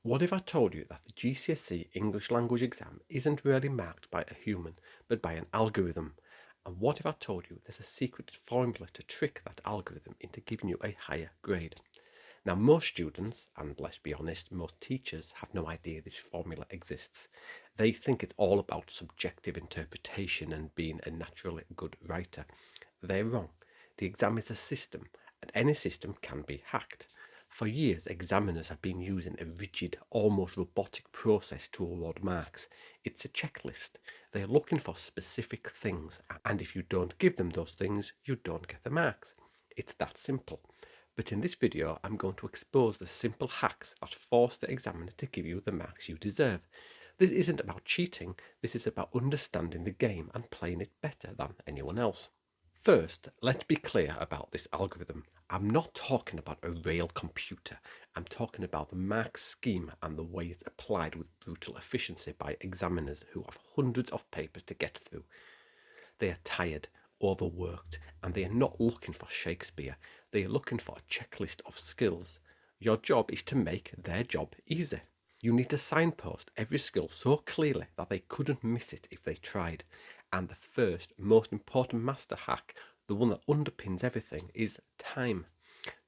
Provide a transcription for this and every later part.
What if I told you that the GCSE English Language exam isn't really marked by a human, but by an algorithm? And what if I told you there's a secret formula to trick that algorithm into giving you a higher grade? Now, most students, and let's be honest, most teachers have no idea this formula exists. They think it's all about subjective interpretation and being a naturally good writer. They're wrong. The exam is a system, and any system can be hacked. For years, examiners have been using a rigid, almost robotic process to award marks. It's a checklist. They are looking for specific things, and if you don't give them those things, you don't get the marks. It's that simple. But in this video, I'm going to expose the simple hacks that force the examiner to give you the marks you deserve. This isn't about cheating, this is about understanding the game and playing it better than anyone else. First, let's be clear about this algorithm. I'm not talking about a real computer. I'm talking about the mark scheme and the way it's applied with brutal efficiency by examiners who have hundreds of papers to get through. They are tired, overworked, and they are not looking for Shakespeare. They are looking for a checklist of skills. Your job is to make their job easy. You need to signpost every skill so clearly that they couldn't miss it if they tried. And the first, most important master hack, the one that underpins everything, is time.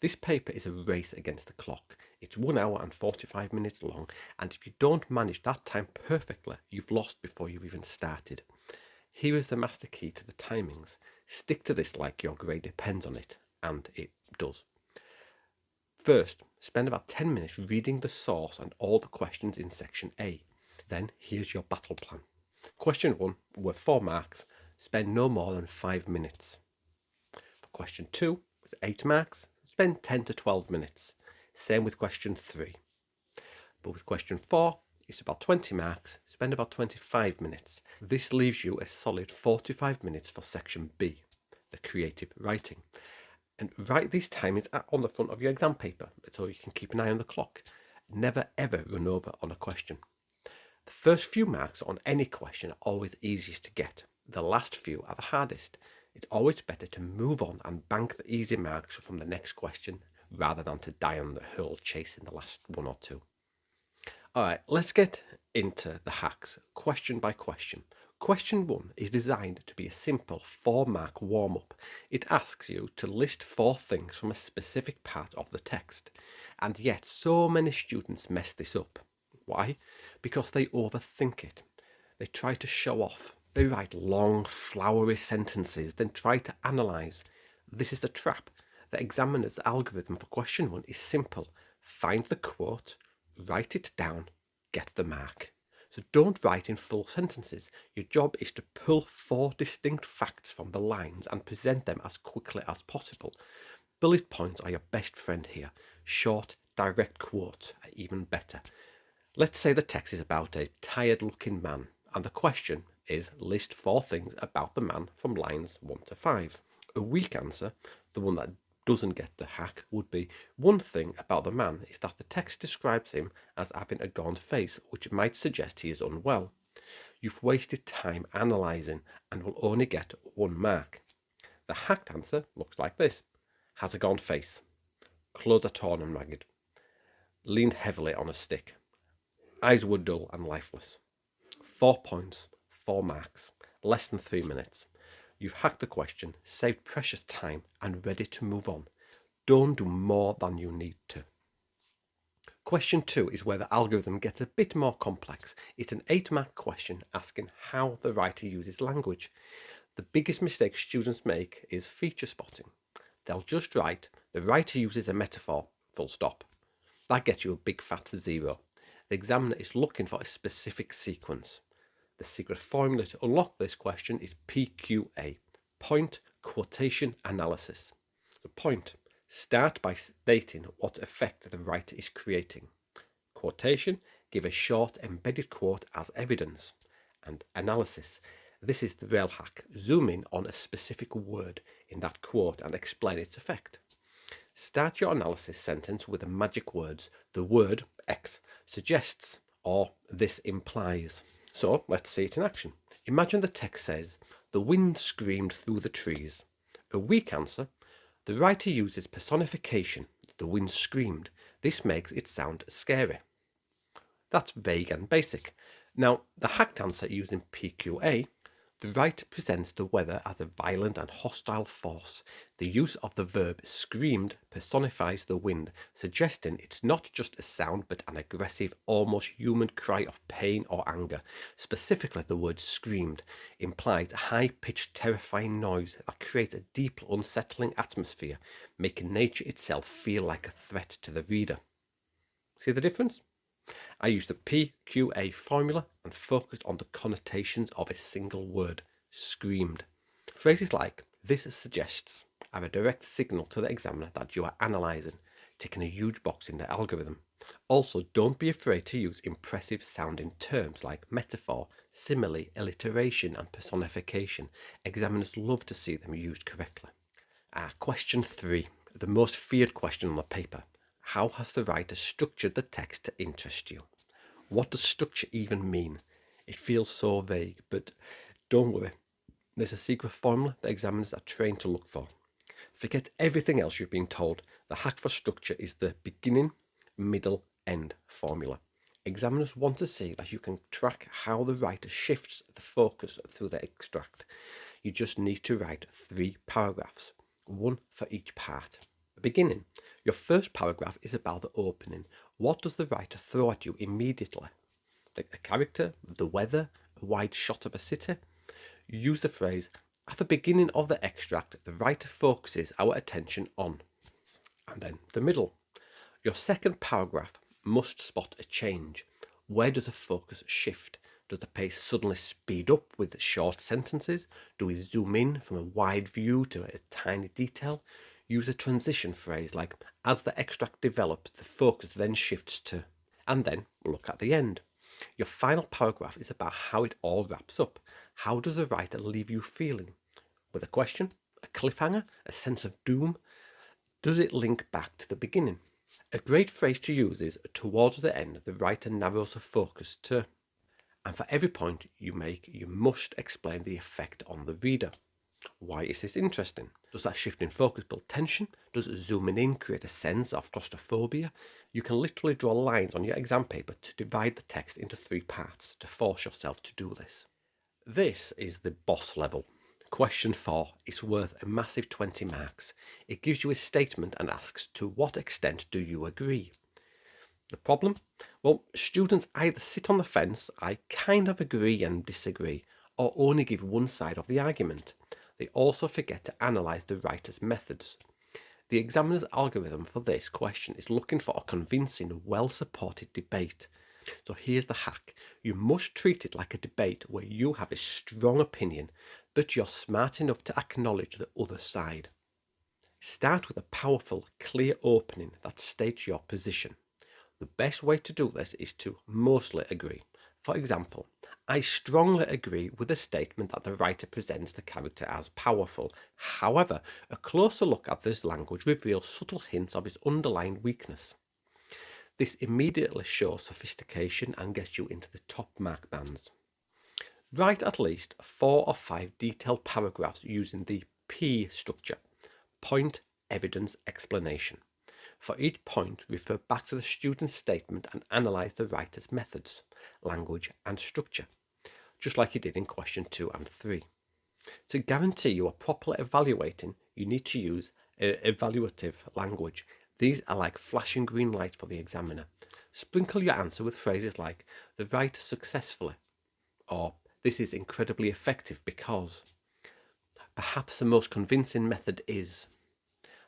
This paper is a race against the clock. It's 1 hour and 45 minutes long, and if you don't manage that time perfectly, you've lost before you've even started. Here is the master key to the timings. Stick to this like your grade depends on it, and it does. First, spend about 10 minutes reading the source and all the questions in section A. Then, here's your battle plan. Question 1, worth 4 marks, spend no more than 5 minutes. For question 2, with 8 marks, spend 10 to 12 minutes. Same with question 3. But with question 4, it's about 20 marks, spend about 25 minutes. This leaves you a solid 45 minutes for section B, the creative writing. And write these timings on the front of your exam paper so you can keep an eye on the clock. Never ever run over on a question. The first few marks on any question are always easiest to get. The last few are the hardest. It's always better to move on and bank the easy marks from the next question rather than to die on the hill chasing the last one or two. Alright, let's get into the hacks, question by question. Question 1 is designed to be a simple 4-mark warm-up. It asks you to list 4 things from a specific part of the text. And yet so many students mess this up. Why? Because they overthink it. They try to show off. They write long, flowery sentences, then try to analyse. This is the trap. The examiner's algorithm for question 1 is simple. Find the quote, write it down, get the mark. So don't write in full sentences. Your job is to pull 4 distinct facts from the lines and present them as quickly as possible. Bullet points are your best friend here. Short, direct quotes are even better. Let's say the text is about a tired-looking man, and the question is list 4 things about the man from lines 1 to 5. A weak answer, the one that doesn't get the hack, would be one thing about the man is that the text describes him as having a gaunt face, which might suggest he is unwell. You've wasted time analysing and will only get 1 mark. The hacked answer looks like this. Has a gaunt face. Clothes are torn and ragged. Leaned heavily on a stick. Eyes were dull and lifeless. 4 points, 4 marks, less than 3 minutes. You've hacked the question, saved precious time, and ready to move on. Don't do more than you need to. Question 2 is where the algorithm gets a bit more complex. It's an 8-mark question asking how the writer uses language. The biggest mistake students make is feature spotting. They'll just write, the writer uses a metaphor, full stop. That gets you a big fat 0. The examiner is looking for a specific sequence. The secret formula to unlock this question is PQA, point quotation analysis. The point, start by stating what effect the writer is creating. Quotation, give a short embedded quote as evidence. And analysis, this is the real hack. Zoom in on a specific word in that quote and explain its effect. Start your analysis sentence with the magic words, the word X suggests, or this implies. So let's see it in action. Imagine the text says, the wind screamed through the trees. A weak answer, the writer uses personification, the wind screamed. This makes it sound scary. That's vague and basic. Now, the hacked answer using PQA, the writer presents the weather as a violent and hostile force. The use of the verb screamed personifies the wind, suggesting it's not just a sound but an aggressive, almost human cry of pain or anger. Specifically, the word screamed implies a high-pitched, terrifying noise that creates a deeply unsettling atmosphere, making nature itself feel like a threat to the reader. See the difference? I used the PQA formula and focused on the connotations of a single word, screamed. Phrases like this suggests are a direct signal to the examiner that you are analysing, ticking a huge box in the algorithm. Also, don't be afraid to use impressive sounding terms like metaphor, simile, alliteration and personification. Examiners love to see them used correctly. Question 3, the most feared question on the paper. How has the writer structured the text to interest you? What does structure even mean? It feels so vague, but don't worry. There's a secret formula that examiners are trained to look for. Forget everything else you've been told. The hack for structure is the beginning, middle, end formula. Examiners want to see that you can track how the writer shifts the focus through the extract. You just need to write 3 paragraphs, 1 for each part. Beginning. Your first paragraph is about the opening. What does the writer throw at you immediately? A character, the weather, a wide shot of a city? Use the phrase, at the beginning of the extract, the writer focuses our attention on. And then the middle. Your second paragraph must spot a change. Where does the focus shift? Does the pace suddenly speed up with short sentences? Do we zoom in from a wide view to a tiny detail? Use a transition phrase like, as the extract develops, the focus then shifts to, and then look at the end. Your final paragraph is about how it all wraps up. How does the writer leave you feeling? With a question, a cliffhanger, a sense of doom? Does it link back to the beginning? A great phrase to use is, towards the end, the writer narrows the focus to, and for every point you make, you must explain the effect on the reader. Why is this interesting? Does that shift in focus build tension? Does zooming in create a sense of claustrophobia? You can literally draw lines on your exam paper to divide the text into 3 parts to force yourself to do this. This is the boss level. Question 4 is worth a massive 20 marks. It gives you a statement and asks, to what extent do you agree? The problem? Well, students either sit on the fence, I kind of agree and disagree, or only give one side of the argument. They also forget to analyse the writer's methods. The examiner's algorithm for this question is looking for a convincing, well-supported debate. So here's the hack. You must treat it like a debate where you have a strong opinion, but you're smart enough to acknowledge the other side. Start with a powerful, clear opening that states your position. The best way to do this is to mostly agree. For example, I strongly agree with the statement that the writer presents the character as powerful. However, a closer look at this language reveals subtle hints of his underlying weakness. This immediately shows sophistication and gets you into the top mark bands. Write at least 4 or 5 detailed paragraphs using the P structure, point, evidence, explanation. For each point, refer back to the student's statement and analyse the writer's methods, language and structure, just like you did in question 2 and 3. To guarantee you are properly evaluating, you need to use evaluative language. These are like flashing green lights for the examiner. Sprinkle your answer with phrases like, the writer successfully, or this is incredibly effective because. Perhaps the most convincing method is.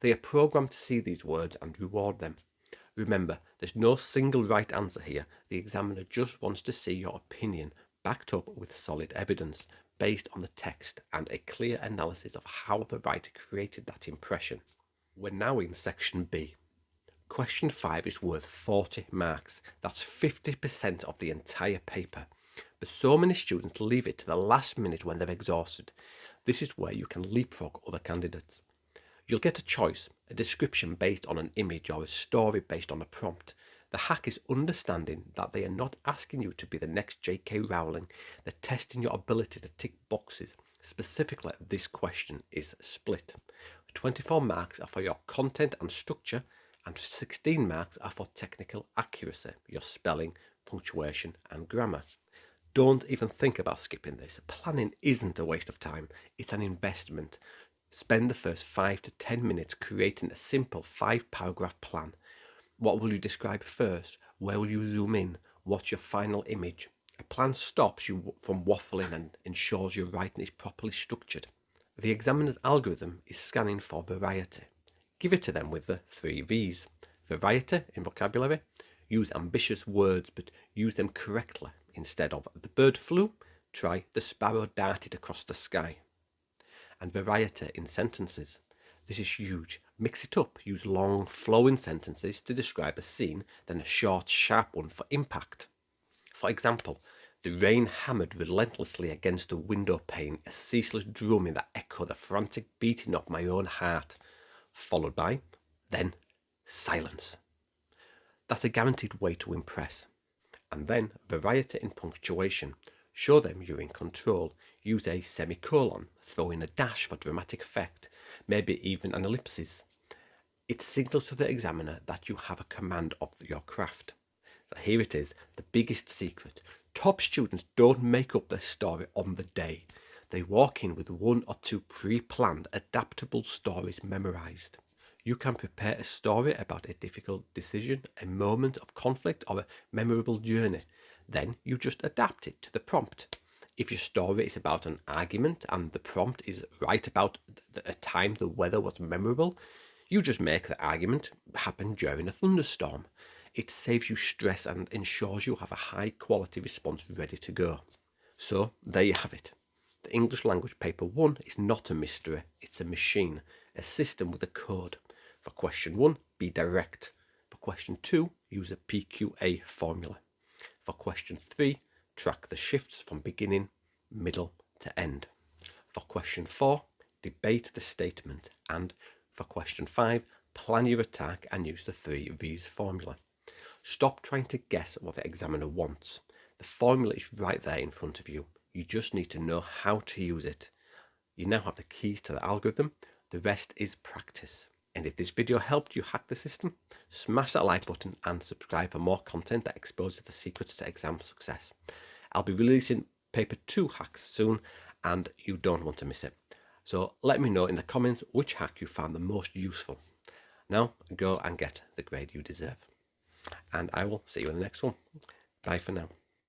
They are programmed to see these words and reward them. Remember, there's no single right answer here. The examiner just wants to see your opinion backed up with solid evidence based on the text and a clear analysis of how the writer created that impression. We're now in section B. Question 5 is worth 40 marks. That's 50% of the entire paper. But so many students leave it to the last minute when they're exhausted. This is where you can leapfrog other candidates. You'll get a choice, a description based on an image or a story based on a prompt. The hack is understanding that they are not asking you to be the next J.K. Rowling. They're testing your ability to tick boxes. Specifically, this question is split. 24 marks are for your content and structure, and 16 marks are for technical accuracy, your spelling, punctuation and grammar. Don't even think about skipping this. Planning isn't a waste of time, it's an investment. Spend the first 5 to 10 minutes creating a simple 5-paragraph plan. What will you describe first? Where will you zoom in? What's your final image? A plan stops you from waffling and ensures your writing is properly structured. The examiner's algorithm is scanning for variety. Give it to them with the 3 V's. Variety in vocabulary. Use ambitious words, but use them correctly. Instead of the bird flew, try the sparrow darted across the sky. And variety in sentences. This is huge. Mix it up. Use long, flowing sentences to describe a scene, then a short, sharp one for impact. For example, the rain hammered relentlessly against the window pane, a ceaseless drumming that echoed the frantic beating of my own heart, followed by, then, silence. That's a guaranteed way to impress. And then, variety in punctuation. Show them you're in control. Use a semicolon, throw in a dash for dramatic effect, maybe even an ellipsis. It signals to the examiner that you have a command of your craft. So here it is, the biggest secret. Top students don't make up their story on the day. They walk in with 1 or 2 pre-planned, adaptable stories memorized. You can prepare a story about a difficult decision, a moment of conflict, or a memorable journey. Then you just adapt it to the prompt. If your story is about an argument and the prompt is write about a time the weather was memorable, you just make the argument happen during a thunderstorm. It saves you stress and ensures you have a high quality response ready to go. So there you have it. The English Language Paper 1 is not a mystery, it's a machine, a system with a code. For question 1, be direct. For question 2, use a PQA formula. For question 3, track the shifts from beginning, middle to end. For question 4, debate the statement. And for question 5, plan your attack and use the 3 V's formula. Stop trying to guess what the examiner wants. The formula is right there in front of you. You just need to know how to use it. You now have the keys to the algorithm. The rest is practice. And if this video helped you hack the system, smash that like button and subscribe for more content that exposes the secrets to exam success. I'll be releasing paper 2 hacks soon and you don't want to miss it. So let me know in the comments which hack you found the most useful. Now go and get the grade you deserve. And I will see you in the next one. Bye for now.